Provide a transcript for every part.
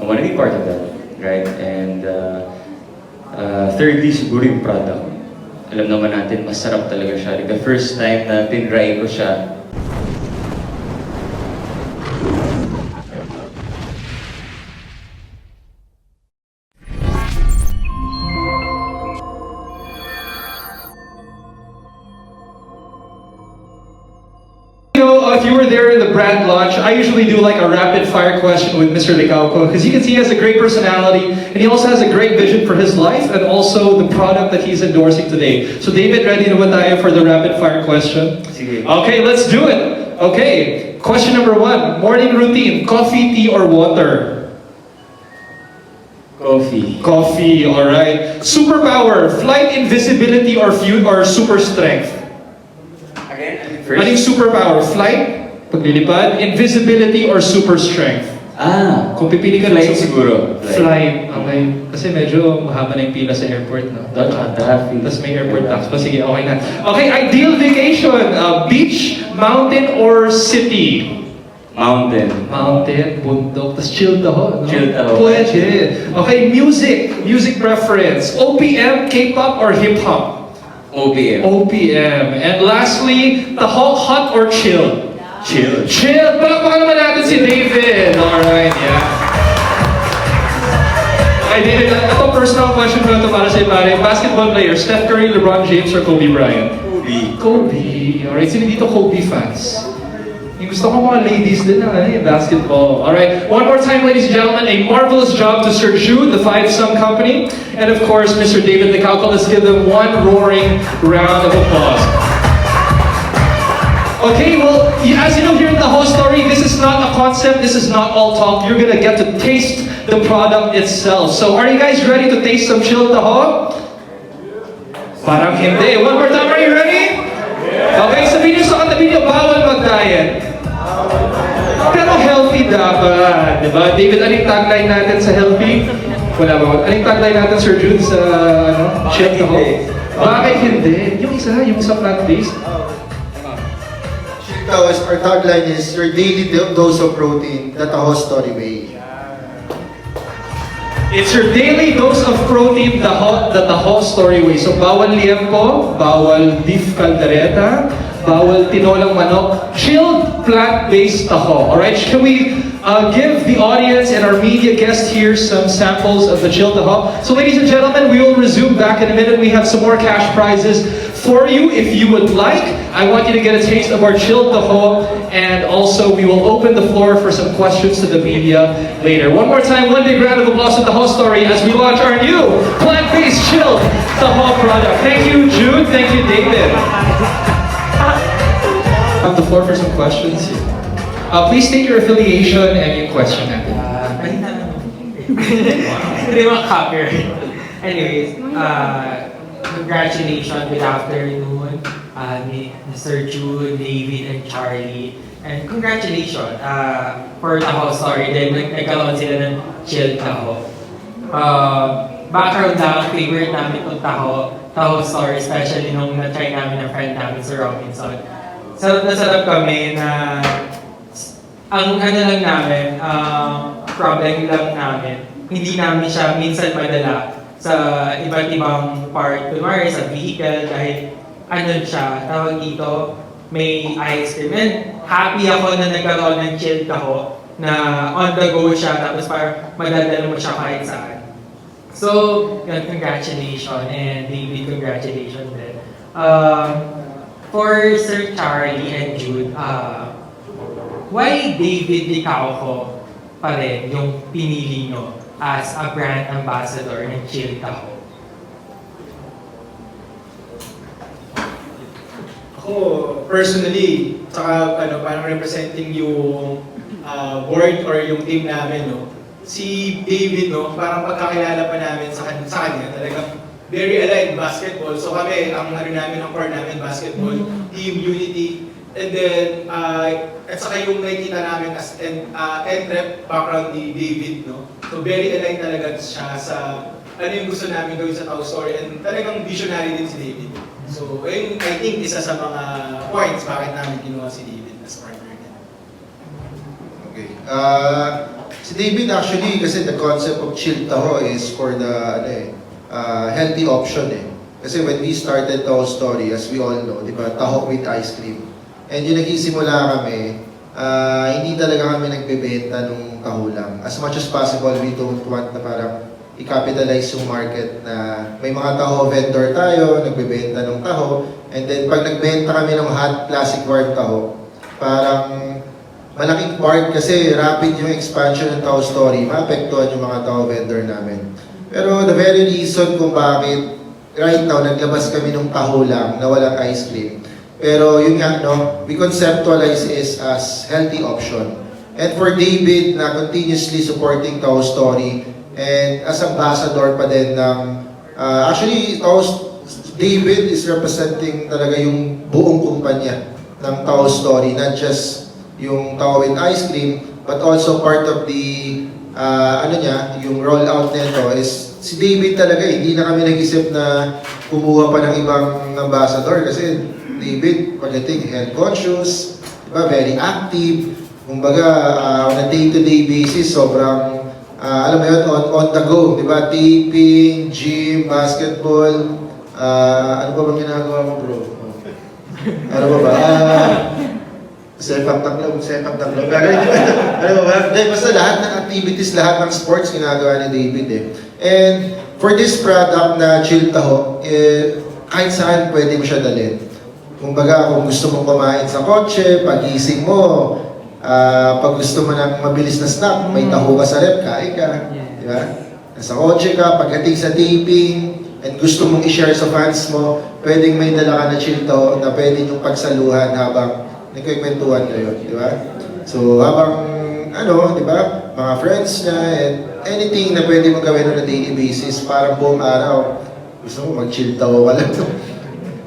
I want to be part of that, right? And thirdly, siguro yung product. Alam naman natin, masarap talaga siya. Like the first time na tinry ko siya, if you were there in the brand launch, I usually do like a rapid fire question with Mr. Licauco because you can see he has a great personality and he also has a great vision for his life and also the product that he's endorsing today. So David, ready na ba tayo for the rapid fire question? sige. Okay, let's do it. Okay, question number 1. Morning routine, coffee, tea, or water? Coffee. Coffee, alright. Superpower, flight, invisibility, or super strength? Again, Anong superpower? Flight, paglilipad, invisibility, or super strength? Kung pipili ka flight ng siguro. Flight, okay. Kasi medyo mahaba na yung pila sa airport, no? Tapos may airport tax pa. Sige, okay na. Okay, ideal vacation. Beach, mountain, or city? Mountain. Mountain, bundok, tapos chill taho, no? Chill taho. Pwede. Okay, music preference. OPM, K-pop, or hip-hop? OPM. OPM. And lastly, taho, hot or chill? Chill. Chill! Palakpakan naman natin si David! Alright, yeah. Okay, David, ito personal question ko na ito para sa pare. Basketball player, Steph Curry, LeBron James, or Kobe Bryant? Kobe. Kobe. Alright, sino dito Kobe fans? Yung gusto ko mga ladies din na basketball. Alright, one more time, ladies and gentlemen, a marvelous job to Sir Jude, the Five Some Company, and of course, Mr. David Licauco. Let's give them one roaring round of applause. Okay, well, as you know here in the whole story, this is not a concept, this is not all talk. You're gonna get to taste the product itself. So, are you guys ready to taste some chilled taho? Parang hindi. One more time, are you ready? Okay, sabihin nyo sa katabi nyo, bawal mag-diet. Pero healthy dapat, di ba? David, anong tagline natin sa healthy? Wala ba? Anong tagline natin, Sir Jude, sa chilled taho? Bakit hindi? Yung isa plant-based. Our tagline is your daily dose of protein, the Taho Story Way. It's your daily dose of protein, the Taho Story Way. So bawal liempo, bawal beef caldereta, bawal tinolang manok, chilled plant-based taho. Alright, can we give the audience and our media guests here some samples of the chilled taho? So ladies and gentlemen, we will resume back in a minute. We have some more cash prizes for you if you would like. I want you to get a taste of our chilled taho, and also we will open the floor for some questions to the media later. One more time, one big round of applause to Taho Story as we launch our new plant-based chilled taho product. Thank you, Jude. Thank you, David. Have the floor for some questions. Please state your affiliation and your question. Hindi mga copyright. Anyways, congratulations, good afternoon, Mr. Jude, David, and Charlie. And congratulations for Taho Story dahil nagkaroon sila ng chill Taho. Background lang, favorite namin itong Taho Story, especially nung na-try namin ng friend namin sa Robinson. Nasarap kami na ang ano lang namin, problem lang namin, hindi namin siya minsan madala sa iba't ibang part, kunwari sa vehicle, dahil ano siya, tawag dito, may ice cream. And happy ako na nagkaroon ng chill taho na on the go siya, tapos parang madadala mo siya kahit saan. So, yun, congratulations, and David, congratulations din. For Sir Charlie and Jude, why David Licauco pa rin yung pinili nyo as a brand ambassador ng Chill Taho? Ako, personally, saka parang representing yung board or yung team namin, no? Si David, no, parang pagkakilala pa namin sa kanya, talagang very aligned basketball. So kami, ang namin, ang core namin, basketball, team, unity, and then, at saka yung nakikita namin as entrep background ni David, no? So very aligned talaga siya sa ano yung gusto namin gawin sa Taho Story, and talagang visionary din si David. So, ayun, I think isa sa mga points bakit namin kinuha si David as partner niya. Okay. Si David actually, kasi the concept of chilled taho is for the healthy option eh. Kasi when we started Taho Story, as we all know, di ba, taho with ice cream. And yung nagsisimula kami, hindi talaga kami nagbebenta ng taho lang. As much as possible, we don't want na parang i-capitalize yung market na may mga taho vendor tayo, nagbebenta ng taho. And then pag nagbenta kami ng hot classic warm taho, parang malaking part kasi rapid yung expansion ng Taho Story, maapektuhan yung mga taho vendor namin. Pero the very reason kung bakit right now naglabas kami ng taho lang na walang ice cream, pero yun nga, no, we conceptualize is as healthy option. And for David na continuously supporting Taho Story and as ambassador pa din ng, actually, David is representing talaga yung buong kumpanya ng Taho Story, not just yung Taho with ice cream, but also part of the, yung rollout nito is si David talaga, hindi na kami nag-isip na kumuha pa ng ibang ambassador kasi David, pagdating health conscious, diba, very active, kumbaga on a day-to-day basis, sobrang, alam mo yun, on the go, diba, taping, gym, basketball, ano ba bang ginagawa mo bro? Ano ba ba? Sepak taklaw. Ano ba? Basta lahat ng activities, lahat ng sports ginagawa ni David eh. And for this product na Chill Taho, kahit saan pwede mo siya dalhin. Kumbaga, kung gusto mong kumain sa kotse, pagising mo, pag gusto mo ng mabilis na snack, may taho ka sa rep, kain ka. Di ba? Nasa kotse ka, pagdating sa taping, and gusto mong i-share sa fans mo, pwedeng may dala ka na Chill Taho na pwede nyung pagsaluhan habang nagkikwentuhan kayo, di ba? So, habang, di ba, mga friends niya, and anything na pwede mong gawin on a daily basis, parang buong araw, gusto mo mag-chill taho ka lang.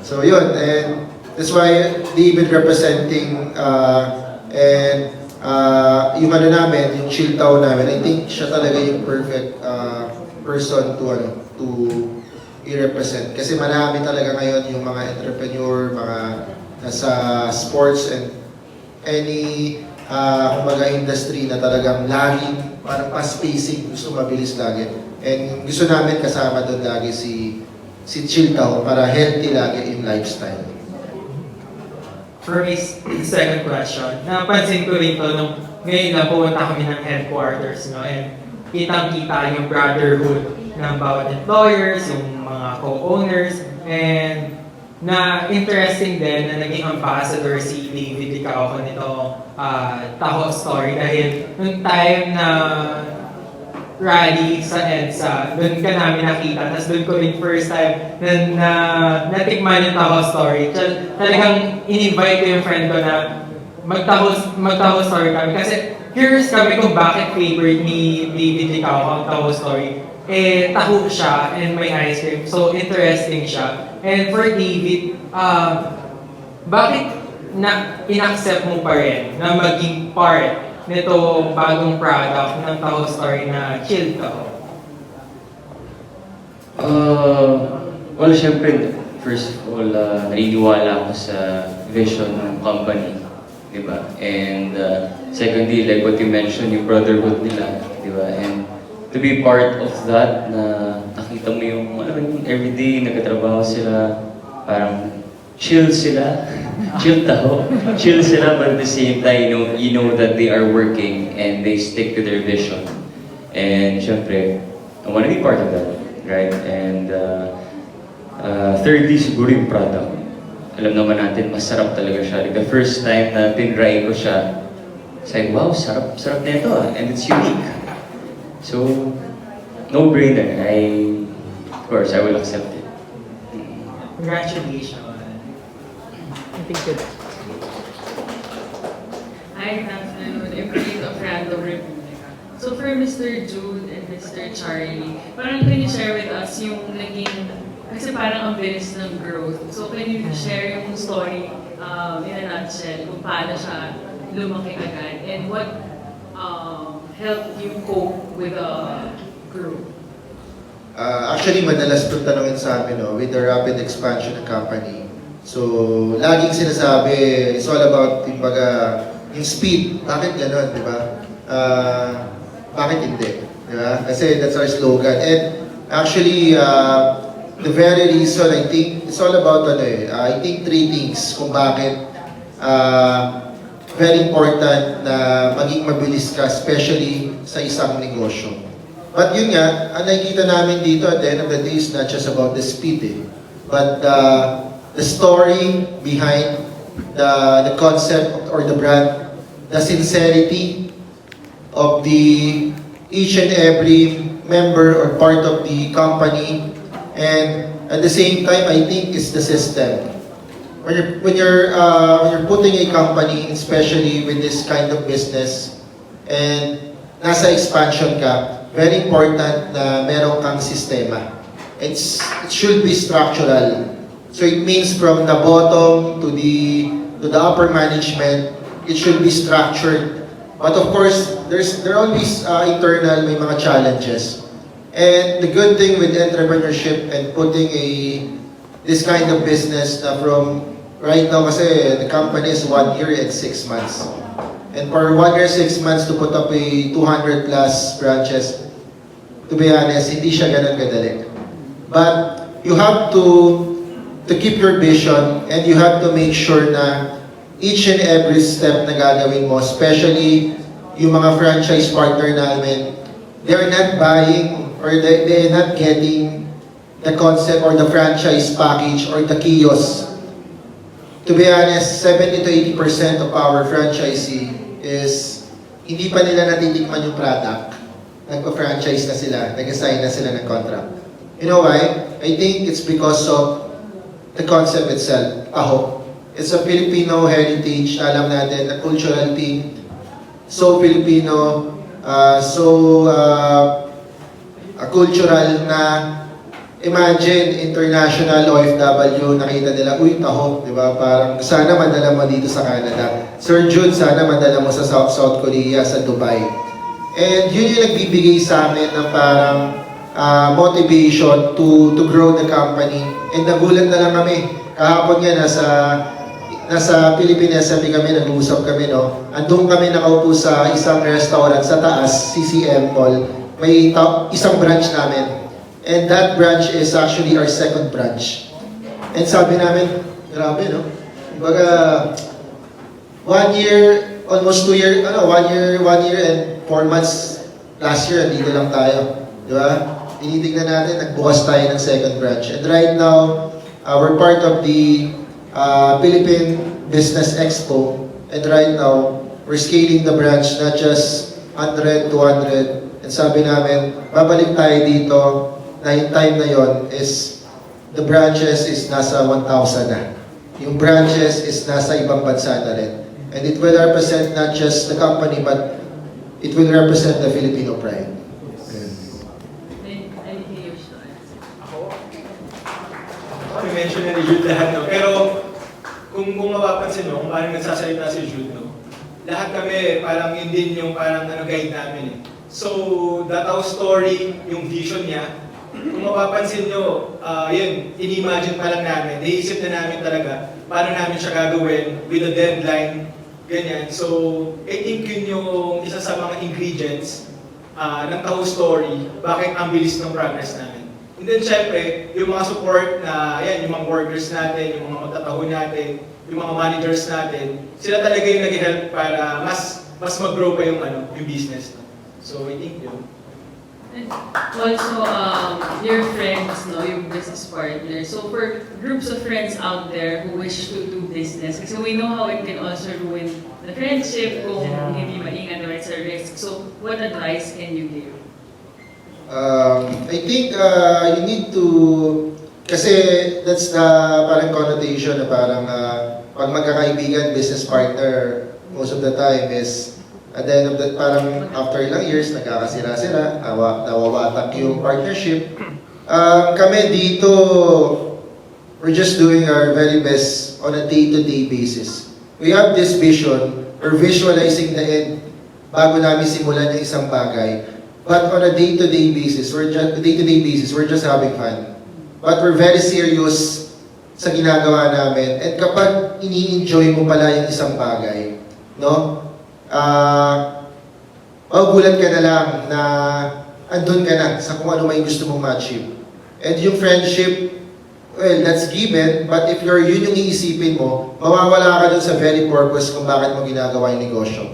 So, yun, and that's why David representing, yung namin, yung chill taho namin, I think siya talaga yung perfect person to i-represent. Kasi marami talaga ngayon yung mga entrepreneur, mga nasa sports and any kumbaga industry na talagang laging parang fast-pacing, gusto mabilis lagi. And gusto namin kasama doon lagi si Chill Taho para healthy lagi in lifestyle. For my second question, napansin ko rin to nung ngayon na pumunta kami ng headquarters, no? And kitang-kita yung brotherhood ng bawat employers, yung mga co-owners, and na interesting din na naging ambassador si David Licauco nito Taho Story dahil nung time na rally sa EDSA, doon ka namin nakita, tapos doon ko rin first time na natikman yung Taho Story. Talagang in-invite ko yung friend ko na mag-Taho Story kami kasi curious kami kung bakit favorite ni David Licauco ang Taho Story. Taho siya and may ice cream. So, interesting siya. And for David, bakit in-accept mo pa rin na maging part nito bagong product ng Taho Story na Chill Taho? Well, syempre, first of all, naniniwala ako sa vision ng company. Diba? And secondly, like what you mentioned, yung brotherhood nila. Diba? And to be part of that, na nakita mo yung, everyday, nagkatrabaho sila, parang chill sila, chill taho, chill sila, but at the same time, you know that they are working and they stick to their vision. And syempre, I want to be part of that, right? And thirdly, siguro yung product. Alam naman natin, masarap talaga siya. Like the first time na tinry ko siya, sabi, wow, sarap na ito and it's unique. So, no-brainer. Of course, I will accept it. Congratulations. I think good. Hi, good afternoon. I'm Kate of Random Republica. So for Mr. Jude and Mr. Charlie, parang can you share with us yung naging, kasi parang ang bilis ng growth. So can you share yung story in a nutshell, kung paano siya lumaki agad, and what helped you cope with the growth? Actually, madalas itong tanongin sa amin, with the rapid expansion ng company. So, laging sinasabi, it's all about, yung speed. Bakit gano'n, di ba? bakit hindi? Di ba? Kasi that's our slogan. And actually, the very reason, I think, it's all about I think three things kung bakit very important na maging mabilis ka, especially sa isang negosyo. But yun nga, ang nakikita namin dito at the end of the day is not just about the speed but the story behind the concept or the brand, the sincerity of the each and every member or part of the company, and at the same time, I think it's the system. When you're putting a company, especially with this kind of business, and nasa expansion ka, very important na meron kang sistema. It should be structural. So it means from the bottom to the upper management, it should be structured. But of course, there are always internal may mga challenges. And the good thing with entrepreneurship and putting this kind of business na from right now kasi the company is 1 year and 6 months. And for 1 year, 6 months to put up a 200 plus branches, to be honest, hindi siya ganun kadali. But you have to keep your vision and you have to make sure na each and every step na gagawin mo, especially yung mga franchise partner namin, they're not buying or they're not getting the concept or the franchise package or the kiosk. To be honest, 70 to 80% of our franchisee is hindi pa nila natitikman yung product. Nagpa-franchise na sila, nag-assign na sila ng contract. You know why? I think it's because of the concept itself, taho. It's a Filipino heritage, alam natin, a cultural thing, so Filipino, cultural na imagine international OFW nakita nila, uy, taho, di ba? Parang sana madala mo dito sa Canada. Sir Jude, sana madala mo sa South Korea, sa Dubai. And yun yung nagbibigay sa amin ng parang motivation to grow the company. And nagulat na lang kami. Kahapon nga nasa Pilipinas kami, nag-uusap kami, no? Andun kami nakaupo sa isang restaurant sa taas, CCM Mall. May isang branch namin. And that branch is actually our second branch. And sabi namin, grabe, no? Kumbaga, 1 year, almost 2 years, 1 year and 4 months last year, dito lang tayo. Di ba? Tinitignan natin, nagbukas tayo ng second branch. And right now, we're part of the Philippine Business Expo. And right now, we're scaling the branch, not just 100, 200. And sabi namin, babalik tayo dito na yung time na yon is the branches is nasa 1,000 na. Yung branches is nasa ibang bansa na rin. And it will represent not just the company, but it will represent the Filipino pride. Anything else to add? Ako, i-mention na ni Jude lahat, no? Pero, kung mapapansin mo, kung parang nagsasalita si Jude, no? Lahat kami, parang yun din yung parang guide namin, eh. So, that our story, yung vision niya, kung mapapansin nyo, yun, in-imagine pa lang namin, naisip na namin talaga, paano namin siya gagawin, with a deadline, ganyan. So, I think yun yung isa sa mga ingredients ng Taho Story, bakit ang bilis ng progress namin. And then, syempre, yung mga support na, yan, yung mga workers natin, yung mga magtataho natin, yung mga managers natin, sila talaga yung nag-help para mas mag-grow pa yung business. No? So, I think yun. And also, your friends, no, your business partners. So for groups of friends out there who wish to do business, kasi we know how it can also ruin the friendship kung hindi maingat naman sa risk. So what advice can you give? I think you need to, kasi that's the parang connotation na parang pag magkakaibigan, business partner, most of the time is at the end of that, parang after ilang years, nagkakasira-sira, nawawatak yung partnership. Kami dito, we're just doing our very best on a day-to-day basis. We have this vision, we're visualizing the end bago namin simulan yung isang bagay. But on a day-to-day basis, we're just having fun. But we're very serious sa ginagawa namin. And kapag ini-enjoy mo pala yung isang bagay, no? magugulat ka na lang na andun ka na sa kung ano may gusto mong ma-achieve. And yung friendship, well, that's given, but if yun yung iisipin mo, mawawala ka dun sa very purpose kung bakit mo ginagawa yung negosyo.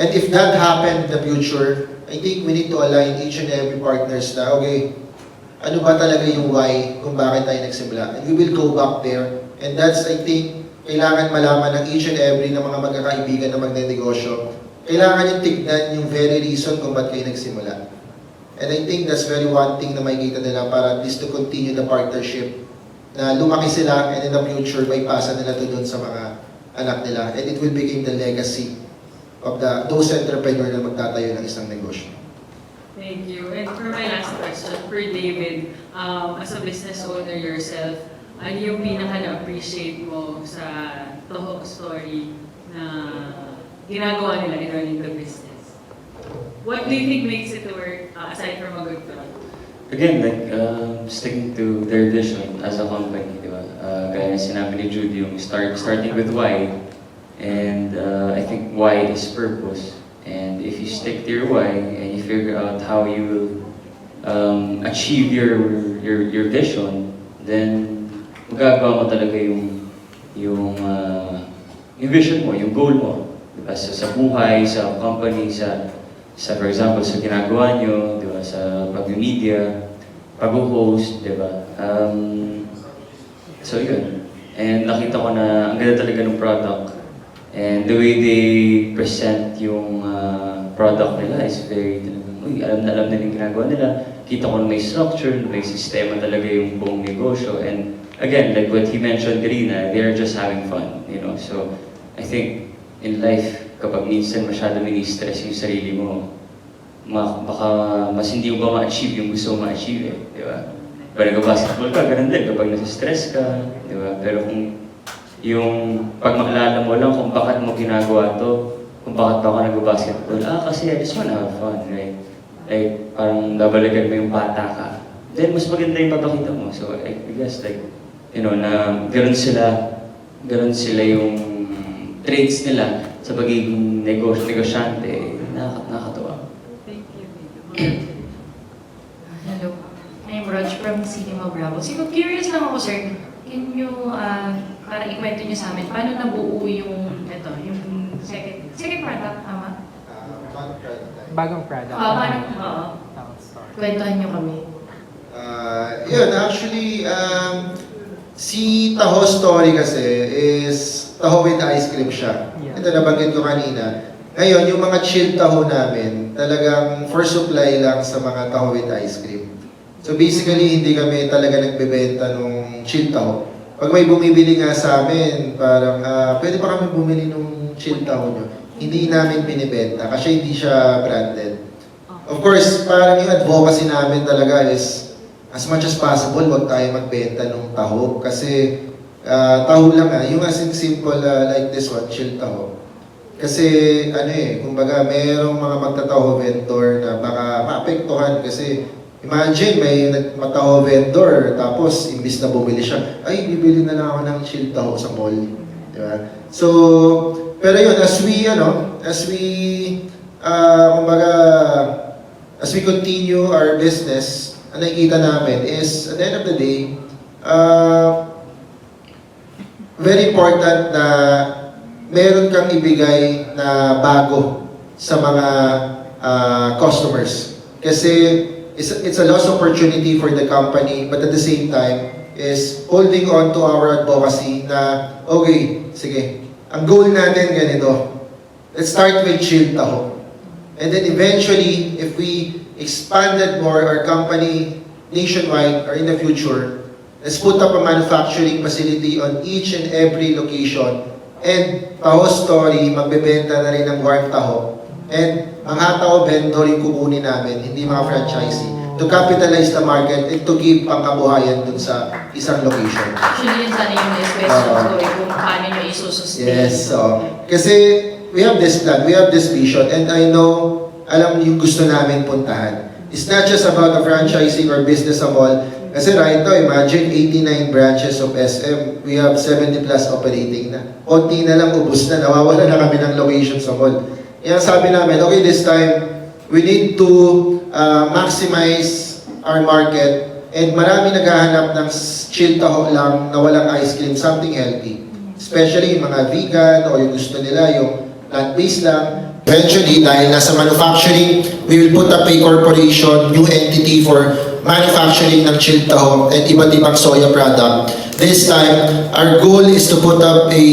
And if that happened in the future, I think we need to align each and every partners na, okay, ano ba talaga yung why kung bakit tayo nagsimula? And we will go back there. And that's, I think, kailangan malaman ng each and every ng mga magkakaibigan na magnenegosyo. Kailangan yung tignan yung very reason kung bakit kayo nagsimula. And I think that's very one thing na makikita nila para at least to continue the partnership. Na lumaki sila and in the future, may pasa nila to dun sa mga anak nila. And it will become the legacy of those entrepreneurs na magtatayo ng isang negosyo. Thank you. And for my last question, for David, as a business owner yourself, ano yung pinaka na-appreciate mo sa Toho story na ginagawa nila in running the business? What do you think makes it work aside from a good product? Again, like, sticking to their vision as a company, di ba? Gaya na sinabi ni Jude, yung starting with why. And I think why is purpose. And if you stick to your why and you figure out how you will achieve your vision, then magagawa mo talaga yung vision mo, yung goal mo. Diba? Sa buhay, sa company, sa for example, sa ginagawa nyo, diba? Sa pag-media, pag-host, diba? So yun. And nakita ko na ang ganda talaga ng product. And the way they present yung product nila is very, alam na yung ginagawa nila. Kita ko na may structure, may sistema talaga yung buong negosyo. And again, like what he mentioned kanina, they're just having fun, you know. So I think in life, kapag minsan masyado mini-stress yung sarili mo, baka mas hindi mo ba ma-achieve yung gusto mo ma-achieve eh, di ba? Pag nag-basketball ka, ganun din, kapag nasa-stress ka, di ba? Pero kung yung pag maalala mo lang kung bakit mo ginagawa to, kung bakit ba ka nag-basketball, kasi I just wanna have fun, right? Like, parang babalikan mo yung bata ka. Then, mas maganda yung papakita mo. So, I guess, like, you know, na ganun sila yung traits nila sa pagiging negosyante, nakakatuwa. Thank you. Hello, I'm Raj from Cinema Bravo. Siguro curious lang ako, sir. Can you, para ikwento niyo sa amin, paano nabuo yung second product, tama? Bagong product. Paano, kwentuhan niyo kami. Yun, actually, si Taho story kasi is Taho with ice cream siya. Yeah. Ito nabanggit ko kanina. Ngayon, yung mga chilled taho namin, talagang for supply lang sa mga taho with ice cream. So basically, hindi kami talaga nagbebenta ng chilled taho. Pag may bumibili nga sa amin, parang, pwede pa kami bumili ng chilled taho nyo. Hindi namin binibenta kasi hindi siya branded. Of course, parang yung advocacy namin talaga is, as much as possible, wag tayo magbenta ng taho. Kasi, taho lang yung as in simple like this one, chilled taho. Kasi, kumbaga, mayroong mga magtataho vendor na baka maapektuhan kasi imagine, may nagmataho vendor, tapos imbis na bumili siya, ay, bibili na lang ako ng chilled taho sa mall. Diba? So, pero yun, as we continue our business, ang nakikita namin is, at the end of the day, very important na meron kang ibigay na bago sa mga customers. Kasi it's a lost opportunity for the company, but at the same time, is holding on to our advocacy na, okay, sige, ang goal natin ganito. Let's start with chilled taho. And then eventually, if we expanded more our company nationwide or in the future, let's put up a manufacturing facility on each and every location. And Taho Story, magbebenta na rin ng warm taho. And mga taho vendor yung kukunin namin, hindi mga franchisee, to capitalize the market and to give pangkabuhayan dun sa isang location. Actually, yun sana yung next question ko, kung paano nyo isusustain. Yes, kasi we have this plan, we have this vision, and I know, alam yung gusto namin puntahan. It's not just about a franchising or business sa mall. Kasi right now, imagine 89 branches of SM, we have 70 plus operating na. Konti na lang, ubus na, nawawala na kami ng location sa mall. Kaya sabi namin, okay, this time, we need to maximize our market, and marami naghahanap ng chilled taho lang na walang ice cream, something healthy. Especially yung mga vegan o yung gusto nila yung plant-based lang. Eventually, dahil nasa manufacturing, we will put up a corporation, new entity for manufacturing ng chilled taho and iba't ibang soya product. This time, our goal is to put up a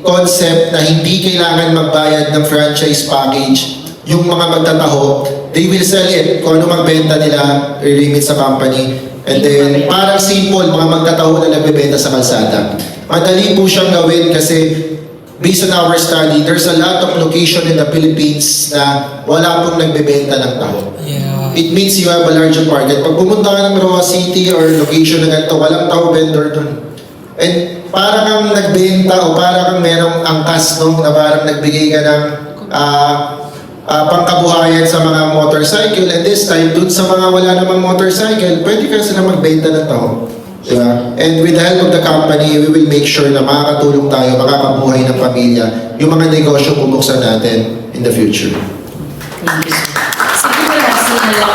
concept na hindi kailangan magbayad ng franchise package. Yung mga magtataho, they will sell it. Kung ano magbenta nila, i-remit sa company. And then, parang simple, mga magtataho na nagbebenta sa kalsada. Madali po siyang gawin kasi based on our study, there's a lot of location in the Philippines na wala pong nagbebenta ng taho. It means you have a larger market. Pag pumunta ka ng Roa City or location na ganito, walang taho vendor dun. And para kang nagbenta o para kang merong angkas no, na parang nagbigay ka ng pangkabuhayan sa mga motorcycle, and this time, dun sa mga wala namang motorcycle, pwede ka sila magbenta ng taho. Diba? And with the help of the company, we will make sure na makakatulong tayo, makakabuhay ng pamilya, yung mga negosyo bubuksan natin in the future. Thank you. Siguro lastly na lang,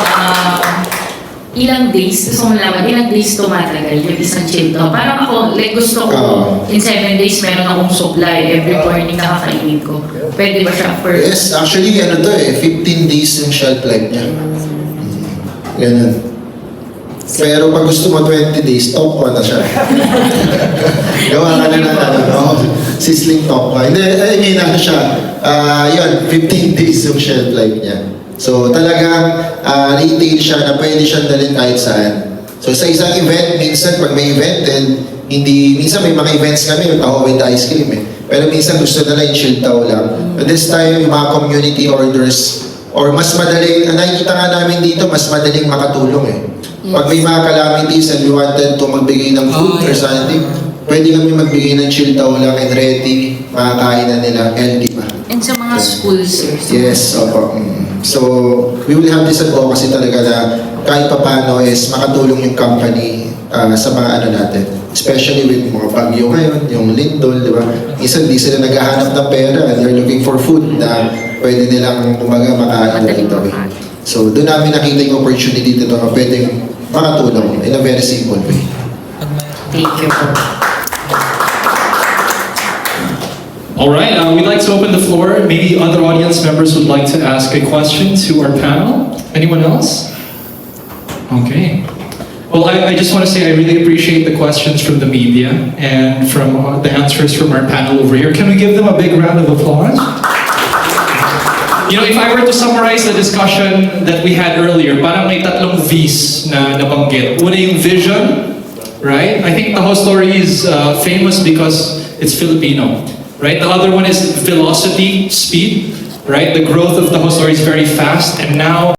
ilang days, gusto mo malaman, ilang days tumatagal yung isang chilled taho? Parang ako, like gusto ko, in 7 days meron akong supply, every morning nakakainin ko. Pwede ba siya for... Yes, actually, 15 days yung shelf life niya. Ganun. Pero pag gusto mo 20 days, top 1 na siya. Gawa ka na sizzling top 1. Hindi, I mean, siya. 15 days yung shelf life niya. So talagang retail siya na pwede siyang dalhin kahit saan. So sa isang event, minsan pag may event, minsan may mga events kami, yung taho with ice cream eh. Pero minsan gusto nila yung chilled taho lang. But this time, yung mga community orders, or mas madaling, nakikita nga namin dito, mas madaling makatulong eh. Pag may mga calamities and we wanted to magbigay ng food or something, pwede kami magbigay ng chilled taho lang and ready, makakain na nila, healthy pa. And sa mga schools, sir? Yes, opo. So, we will have this advocacy talaga na kahit papano is makatulong yung company sa mga natin. Especially with mga bagyo ngayon, yung lindol, di ba? Minsan di sila naghahanap ng pera, they're looking for food na pwede nilang makain dito. So, doon namin nakita yung opportunity dito na pwedeng makatulong in a very simple way. Thank you. All right, we'd like to open the floor. Maybe other audience members would like to ask a question to our panel. Anyone else? Okay. Well, I just want to say I really appreciate the questions from the media and from the answers from our panel over here. Can we give them a big round of applause? You know, if I were to summarize the discussion that we had earlier, parang may tatlong V's na nabanggit. Una yung vision, right? I think the whole story is famous because it's Filipino. Right? The other one is velocity, speed, right? The growth of the whole story is very fast, and now